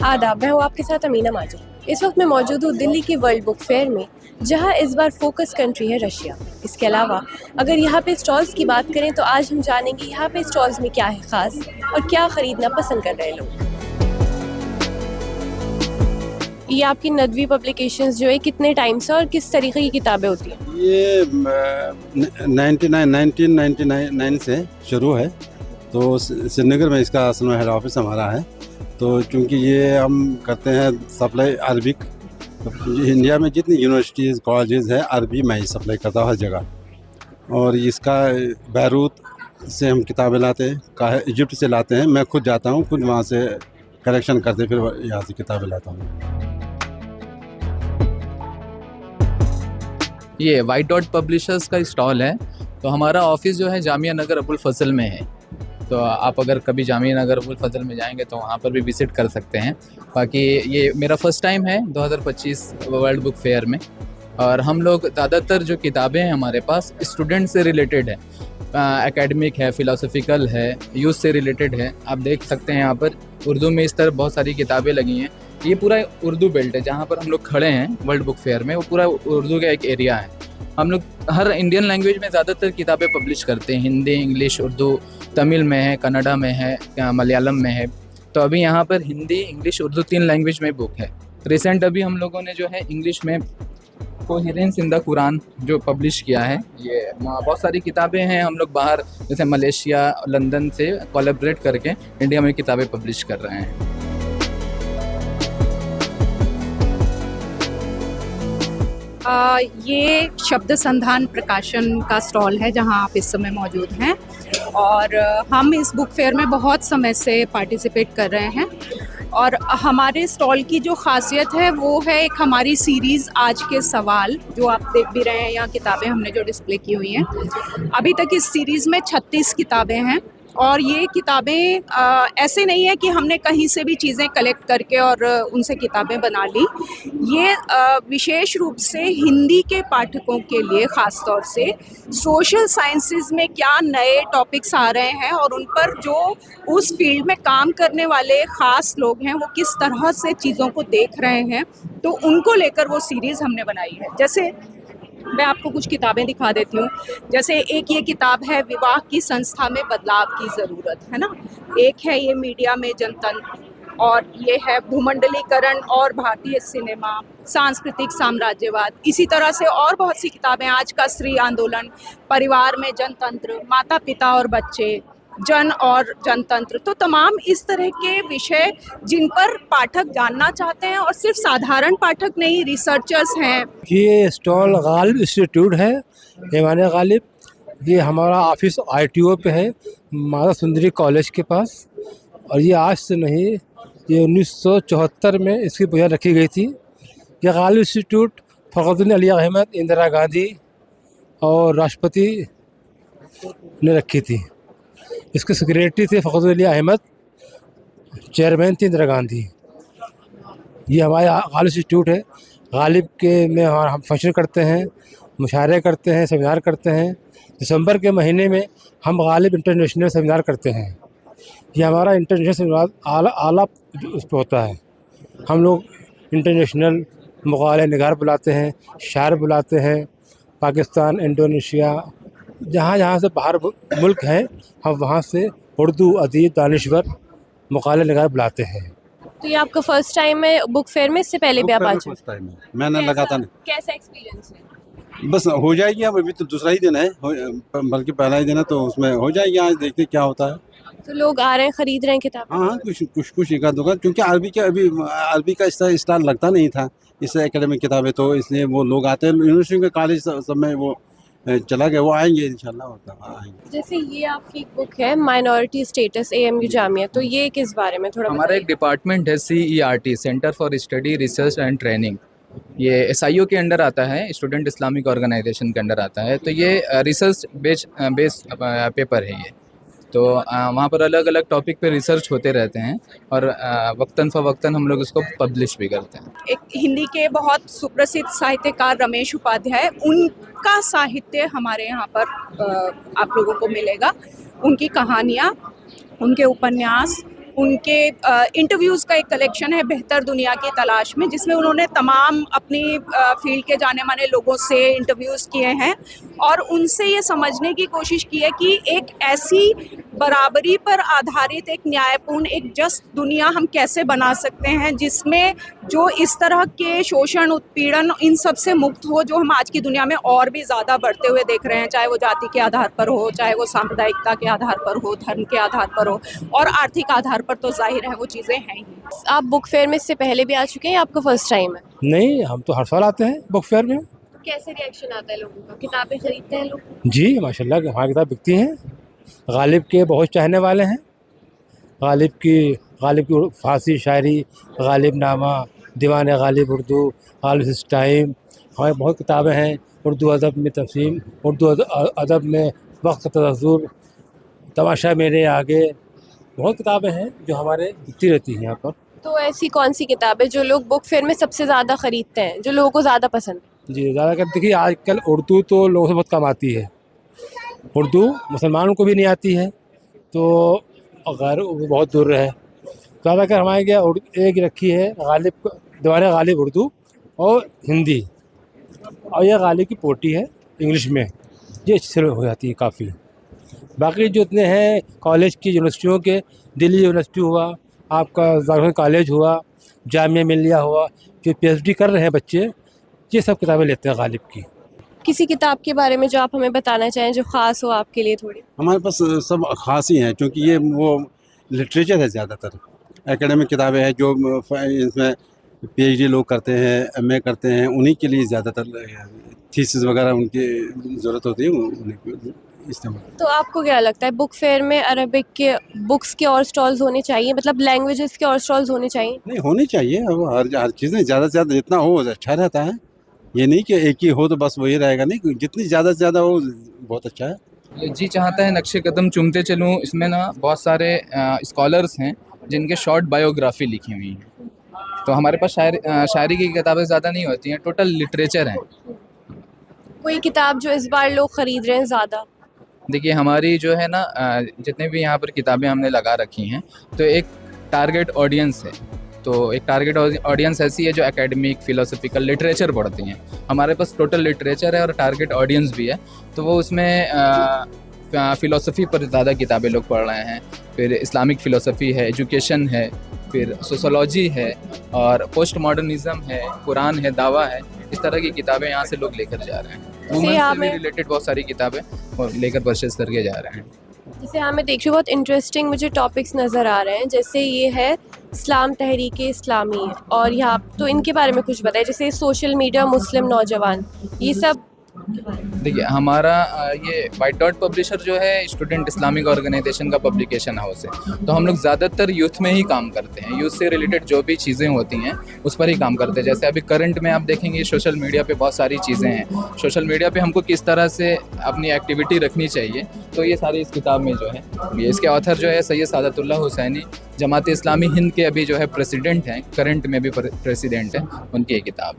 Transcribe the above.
आदाब, मैं हूँ आपके साथ अमीना माजिद। इस वक्त मैं मौजूद हूँ दिल्ली की वर्ल्ड बुक फेयर में, जहाँ इस बार फोकस कंट्री है रशिया। इसके अलावा अगर यहाँ पे स्टॉल्स की बात करें तो आज हम जानेंगे यहाँ पे स्टॉल्स में क्या है ख़ास और क्या ख़रीदना पसंद कर रहे हैं लोग। ये आपकी नदवी पब्लिकेशंस जो है कितने टाइम से और किस तरीके की किताबें होती हैं? ये 1999 से शुरू है। तो श्रीनगर में इसका असल में हेड ऑफिस हमारा है। तो चूँकि ये हम करते हैं सप्लाई अरबिक, तो इंडिया में जितनी यूनिवर्सिटीज़ कॉलेजेस है अरबी में ही सप्लाई करता हूँ हर जगह। और इसका बैरूत से हम किताबें लाते हैं, इजिप्ट से लाते हैं। मैं खुद जाता हूँ, खुद वहाँ से कलेक्शन करते फिर यहाँ से किताबें लाता हूँ। ये वाइट डॉट पब्लिशर्स का स्टॉल है। तो हमारा ऑफिस जो है जामिया नगर अबुल फजल में है। तो आप अगर कभी जामिया नगर अबुल फजल में जाएंगे तो वहाँ पर भी विज़िट कर सकते हैं। बाकी ये मेरा फ़र्स्ट टाइम है 2025 वर्ल्ड बुक फेयर में। और हम लोग ज़्यादातर जो किताबें हैं हमारे पास स्टूडेंट से रिलेटेड है, एकेडमिक है, फ़िलासफ़िकल है, यूथ से रिलेटेड है। आप देख सकते हैं यहाँ पर उर्दू में इस तरह बहुत सारी किताबें लगी हैं। ये पूरा उर्दू बेल्ट है जहाँ पर हम लोग खड़े हैं वर्ल्ड बुक फेयर में, वो पूरा उर्दू का एक एरिया है। हम लोग हर इंडियन लैंग्वेज में ज़्यादातर किताबें पब्लिश करते हैं, हिंदी, इंग्लिश, उर्दू, तमिल में है, कन्नडा में है, मलयालम में है। तो अभी यहाँ पर हिंदी, इंग्लिश, उर्दू 3 लैंग्वेज में बुक है। रिसेंट अभी हम लोगों ने जो है इंग्लिश में कोहेरेंस इन द कुरान जो पब्लिश किया है। ये बहुत सारी किताबें हैं, हम लोग बाहर जैसे मलेशिया, लंदन से कोलैबोरेट करके इंडिया में किताबें पब्लिश कर रहे हैं। ये शब्द संधान प्रकाशन का स्टॉल है जहां आप इस समय मौजूद हैं। और हम इस बुक फेयर में बहुत समय से पार्टिसिपेट कर रहे हैं। और हमारे स्टॉल की जो खासियत है वो है एक हमारी सीरीज़ आज के सवाल, जो आप देख भी रहे हैं यहाँ किताबें हमने जो डिस्प्ले की हुई हैं। अभी तक इस सीरीज़ में 36 किताबें हैं। और ये किताबें ऐसे नहीं है कि हमने कहीं से भी चीज़ें कलेक्ट करके और उनसे किताबें बना ली। ये विशेष रूप से हिंदी के पाठकों के लिए ख़ास तौर से सोशल साइंसेज में क्या नए टॉपिक्स आ रहे हैं और उन पर जो उस फील्ड में काम करने वाले ख़ास लोग हैं वो किस तरह से चीज़ों को देख रहे हैं, तो उनको लेकर वो सीरीज़ हमने बनाई है। जैसे मैं आपको कुछ किताबें दिखा देती हूँ। जैसे एक ये किताब है विवाह की संस्था में बदलाव की ज़रूरत, है ना। एक है ये मीडिया में जनतंत्र, और ये है भूमंडलीकरण और भारतीय सिनेमा, सांस्कृतिक साम्राज्यवाद। इसी तरह से और बहुत सी किताबें, आज का स्त्री आंदोलन, परिवार में जनतंत्र, माता पिता और बच्चे, जन और जनतंत्र। तो तमाम इस तरह के विषय जिन पर पाठक जानना चाहते हैं, और सिर्फ साधारण पाठक नहीं, रिसर्चर्स हैं। ये स्टॉल गालिब इंस्टीट्यूट है, ऐवान गालिब। ये हमारा ऑफिस ITO पे है, माता सुंदरी कॉलेज के पास। और ये आज से नहीं, ये 1974 में इसकी बुनियाद रखी गई थी। ये गालिब इंस्टीट्यूट फ़खरुद्दीन अली अहमद, इंदिरा गांधी और राष्ट्रपति ने रखी थी। इसके सेक्रेटरी थे फ़खरुद्दीन अली अहमद, चेयरमैन थे इंदिरा गांधी। ये हमारे गालिब इंस्टीट्यूट है। गालिब के में हम फंक्शन करते हैं, मुशायरे करते हैं, सेमिनार करते हैं। दिसंबर के महीने में हम गालिब इंटरनेशनल सेमिनार करते हैं। ये हमारा इंटरनेशनल सेमिनार आला उस पर होता है। हम लोग इंटरनेशनल मुक़ाले निगार बुलाते हैं, शायर बुलाते हैं, पाकिस्तान, इंडोनेशिया, जहाँ से बाहर मुल्क हैं, हम वहाँ से उर्दू अदीब, दानिश्वर, मुक़ाले निगार बुलाते हैं। तो ये आपका फर्स्ट टाइम है बुक फेयर में? इससे पहले भी आप आ चुके? फर्स्ट टाइम है, मैंने लगाता नहीं। कैसा एक्सपीरियंस है? बस हो जाएगी। अब अभी तो दूसरा ही दिन है, बल्कि पहला ही दिन है, तो उसमें हो जाएगी। आज देखते क्या होता है। तो लोग आ रहे हैं, खरीद रहे हैं किताब? हाँ, कुछ एक आध होगा, क्योंकि अरबी का स्टाइल लगता नहीं था इससे एकेडमिक किताबें, तो इसलिए वो लोग आते हैं। यूनिवर्सिटी के कॉलेज सब में वो चला गया, वो आएंगे इंशाल्लाह आएंगे। जैसे ये आपकी बुक है माइनॉरिटी स्टेटस AMU जामिया, तो ये किस बारे में थोड़ा हमारा एक डिपार्टमेंट है CERT, centre for study research and training. ये SIO के अंडर आता है, स्टूडेंट इस्लामिक ऑर्गेनाइजेशन के अंडर आता है। तो ये रिसर्च बेस्ड पेपर है ये। तो वहाँ पर अलग अलग टॉपिक पे रिसर्च होते रहते हैं और वक्तन फ़वक्तन हम लोग इसको पब्लिश भी करते हैं। एक हिंदी के बहुत सुप्रसिद्ध साहित्यकार रमेश उपाध्याय, उनका साहित्य हमारे यहाँ पर आप लोगों को मिलेगा। उनकी कहानियाँ, उनके उपन्यास, उनके इंटरव्यूज़ का एक कलेक्शन है बेहतर दुनिया की तलाश में, जिसमें उन्होंने तमाम अपनी फील्ड के जाने माने लोगों से इंटरव्यूज़ किए हैं और उनसे ये समझने की कोशिश की है कि एक ऐसी बराबरी पर आधारित एक न्यायपूर्ण एक जस्ट दुनिया हम कैसे बना सकते हैं जिसमें जो इस तरह के शोषण उत्पीड़न इन सब से मुक्त हो जो हम आज की दुनिया में और भी ज़्यादा बढ़ते हुए देख रहे हैं, चाहे वो जाति के आधार पर हो, चाहे वो सांप्रदायिकता के आधार पर हो, धर्म के आधार पर हो और आर्थिक आधार पर तो जाहिर है वो चीज़ें हैं ही। आप बुक फेयर में इससे पहले भी आ चुके हैं या आपका फर्स्ट टाइम है? नहीं, हम तो हर साल आते हैं बुक फेयर में। तो कैसे रिएक्शन आता है लोगों का? किताबें खरीदते हैं लोग? जी माशाल्लाह हमारी किताब बिकती हैं। गालिब के बहुत चाहने वाले हैं। गालिब की फारसी शायरी, गालिब नामा, दीवान गालिब उर्दू, गालिब टाइम, हमारी बहुत किताबें हैं। उर्दू अदब में तफसीम, उर्दू अदब में वक्त तज़ुर, तमाशा मेरे आगे, बहुत किताबें हैं जो हमारे बिकती रहती हैं यहाँ पर। तो ऐसी कौन सी किताब है जो लोग बुक फेयर में सबसे ज़्यादा ख़रीदते हैं, जो लोगों को ज़्यादा पसंद है? जी ज़्यादातर देखिए आजकल उर्दू तो लोगों से बहुत कम आती है। उर्दू मुसलमानों को भी नहीं आती है तो अगर वो बहुत दूर है। ज़्यादातर हमारे क्या एक रखी है गालिब, दीवान गालिब उर्दू और हिंदी, और यह गालिब की पोटी है इंग्लिश में, ये अच्छी से हो जाती है काफ़ी। बाकी जो इतने हैं कॉलेज की यूनिवर्सिटियों के, दिल्ली यूनिवर्सिटी हुआ, आपका जाकिर कॉलेज हुआ, जामिया मिलिया हुआ, जो PhD कर रहे हैं बच्चे, ये सब किताबें लेते हैं गालिब की। किसी किताब के बारे में जो आप हमें बताना चाहें जो ख़ास हो आपके लिए थोड़ी? हमारे पास सब खास ही हैं क्योंकि ये वो लिटरेचर है ज़्यादातर। एकेडमिक किताबें हैं जो इसमें PhD लोग करते हैं, MA करते हैं, उन्हीं के लिए ज़्यादातर थीसिस वगैरह उनकी ज़रूरत होती है, उन्हीं को इस्तेमाल। तो आपको क्या लगता है बुक फेयर में अरबिक के बुक्स के और स्टॉल्स होने चाहिए, मतलब लैंग्वेजेस के और स्टॉल्स होने चाहिए? नहीं होनी चाहिए, अब हर चीज़ें ज़्यादा से ज़्यादा जितना हो अच्छा रहता है। ये नहीं कि एक ही हो तो बस वही रहेगा, नहीं, जितनी ज़्यादा से ज़्यादा हो बहुत अच्छा है। ये जी चाहता है नक्शे कदम चूमते चलूँ, इसमें ना बहुत सारे स्कॉलर्स हैं जिनके शॉर्ट बायोग्राफी लिखी हुई हैं। तो हमारे पास शायरी की किताबें ज़्यादा नहीं होती हैं, टोटल लिटरेचर हैं। कोई किताब जो इस बार लोग ख़रीद रहे हैं ज़्यादा? देखिए हमारी जो है ना जितने भी यहाँ पर किताबें हमने लगा रखी हैं तो एक टारगेट ऑडियंस है। तो एक टारगेट ऑडियंस ऐसी है जो एकेडमिक, फिलोसफिकल, लिटरेचर पढ़ती हैं। हमारे पास टोटल लिटरेचर है और टारगेट ऑडियंस भी है, तो वो उसमें फ़िलोसफ़ी पर ज़्यादा किताबें लोग पढ़ रहे हैं। फिर इस्लामिक फ़िलोसफ़ी है, एजुकेशन है, फिर सोशोलॉजी है और पोस्ट मॉडर्निज़म है, कुरान है, दावा है। इस तरह की किताबें यहाँ से लोग लेकर जा रहे हैं। वुमेन से भी रिलेटेड बहुत सारी किताबें और लेकर परचेज करके जा रहे हैं। जैसे यहाँ मैं देख रही हूँ बहुत इंटरेस्टिंग मुझे टॉपिक्स नज़र आ रहे हैं, जैसे ये है इस्लाम तहरीक इस्लामी, और यहाँ तो इनके बारे में कुछ बताइए, जैसे सोशल मीडिया, मुस्लिम नौजवान, ये सब। देखिए हमारा ये वाइट डॉट पब्लिशर जो है स्टूडेंट इस्लामिक ऑर्गेनाइजेशन का पब्लिकेशन हाउस है। तो हम लोग ज़्यादातर यूथ में ही काम करते हैं, यूथ से रिलेटेड जो भी चीज़ें होती हैं उस पर ही काम करते हैं। जैसे अभी करंट में आप देखेंगे सोशल मीडिया पे बहुत सारी चीज़ें हैं, सोशल मीडिया पे हमको किस तरह से अपनी एक्टिविटी रखनी चाहिए, तो ये सारी इस किताब में जो है। ये इसके ऑथर जो है सैयद सादतुल्लाह हुसैनी, जमात इस्लामी हिंद के अभी जो है प्रेसिडेंट हैं, करंट में भी प्रेसिडेंट हैं, उनकी ये किताब।